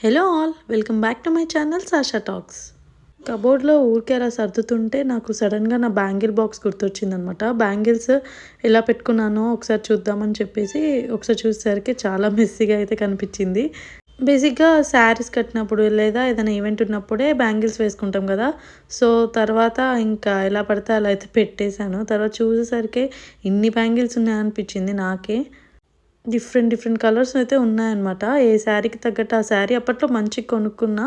Hello all, welcome back to my channel Sasha talks. కబోర్డ్లో ఊరికే అలా సర్దుతుంటే నాకు సడన్గా నా బ్యాంగిల్ బాక్స్ గుర్తొచ్చిందనమాట. బ్యాంగిల్స్ ఎలా పెట్టుకున్నానో ఒకసారి చూద్దామని చెప్పేసి ఒకసారి చూసేసరికి చాలా మెస్సీగా అయితే కనిపించింది. బేసిక్గా శారీస్ కట్టినప్పుడు లేదా ఏదైనా ఈవెంట్ ఉన్నప్పుడే బ్యాంగిల్స్ వేసుకుంటాం కదా. సో తర్వాత ఇంకా ఎలా పడితే అలా అయితే పెట్టేశాను. తర్వాత చూసేసరికి ఇన్ని బ్యాంగిల్స్ ఉన్నాయనిపించింది నాకే. డిఫరెంట్ కలర్స్ అయితే ఉన్నాయన్నమాట. ఏ శారీకి తగ్గట్టు ఆ శారీ అప్పట్లో మంచిగా కొనుక్కున్నా.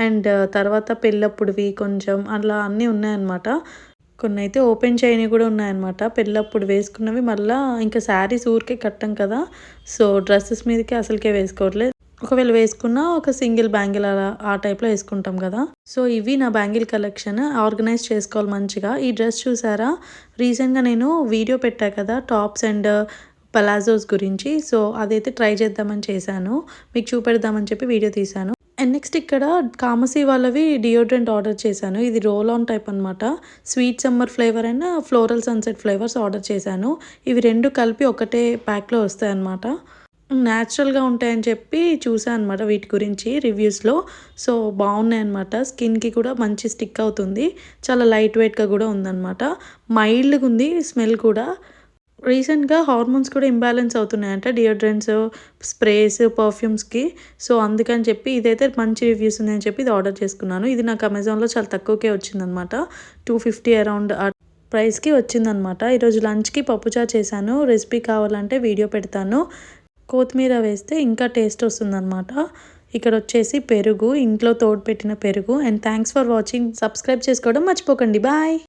అండ్ తర్వాత పెళ్ళప్పుడువి కొంచెం అలా అన్నీ ఉన్నాయన్నమాట. కొన్ని అయితే ఓపెన్ చేయనివి కూడా ఉన్నాయన్నమాట. పెళ్ళప్పుడు వేసుకున్నవి మళ్ళీ ఇంకా శారీస్ ఊరికే కట్టం కదా. సో డ్రెస్సెస్ మీదకి అసలుకే వేసుకోవట్లేదు. ఒకవేళ వేసుకున్నా ఒక సింగిల్ బ్యాంగిల్ అలా ఆ టైప్లో వేసుకుంటాం కదా. సో ఇవి నా బ్యాంగిల్ కలెక్షన్. ఆర్గనైజ్ చేసుకోవాలి మంచిగా. ఈ డ్రెస్ చూసారా, రీసెంట్గా నేను వీడియో పెట్టా కదా టాప్స్ అండ్ పలాజోస్ గురించి. సో అదైతే ట్రై చేద్దామని చేశాను, మీకు చూపెడదామని చెప్పి వీడియో తీశాను. అండ్ నెక్స్ట్ ఇక్కడ కామసీ వాళ్ళవి డియోడ్రెంట్ ఆర్డర్ చేశాను. ఇది రోల్ ఆన్ టైప్ అనమాట. Sweet summer flavour and floral sunset flavours order చేశాను. ఇవి రెండు కలిపి ఒకటే ప్యాక్లో వస్తాయన్నమాట. న్యాచురల్గా ఉంటాయని చెప్పి చూసాను అనమాట వీటి గురించి రివ్యూస్లో. సో బాగున్నాయన్నమాట. స్కిన్కి కూడా మంచి స్టిక్ అవుతుంది. చాలా లైట్ వెయిట్గా కూడా ఉందన్నమాట. మైల్డ్గా ఉంది స్మెల్ కూడా. రీసెంట్గా హార్మోన్స్ కూడా ఇంబ్యాలెన్స్ అవుతున్నాయంట డియోడ్రెంట్స్, స్ప్రేస్, పర్ఫ్యూమ్స్కి. సో అందుకని చెప్పి ఇదైతే మంచి రివ్యూస్ ఉన్నాయని చెప్పి ఇది ఆర్డర్ చేసుకున్నాను. ఇది నాకు అమెజాన్లో చాలా తక్కువకే వచ్చిందనమాట. 250 అరౌండ్ ఆ ప్రైస్కి వచ్చిందనమాట. ఈరోజు లంచ్కి పప్పుచారు చేశాను. రెసిపీ కావాలంటే వీడియో పెడతాను. కొత్తిమీర వేస్తే ఇంకా టేస్ట్ వస్తుందన్నమాట. ఇక్కడ వచ్చేసి పెరుగు, ఇంట్లో తోడు పెట్టిన పెరుగు. And thanks for watching. Subscribe చేసుకోవడం మర్చిపోకండి. బాయ్.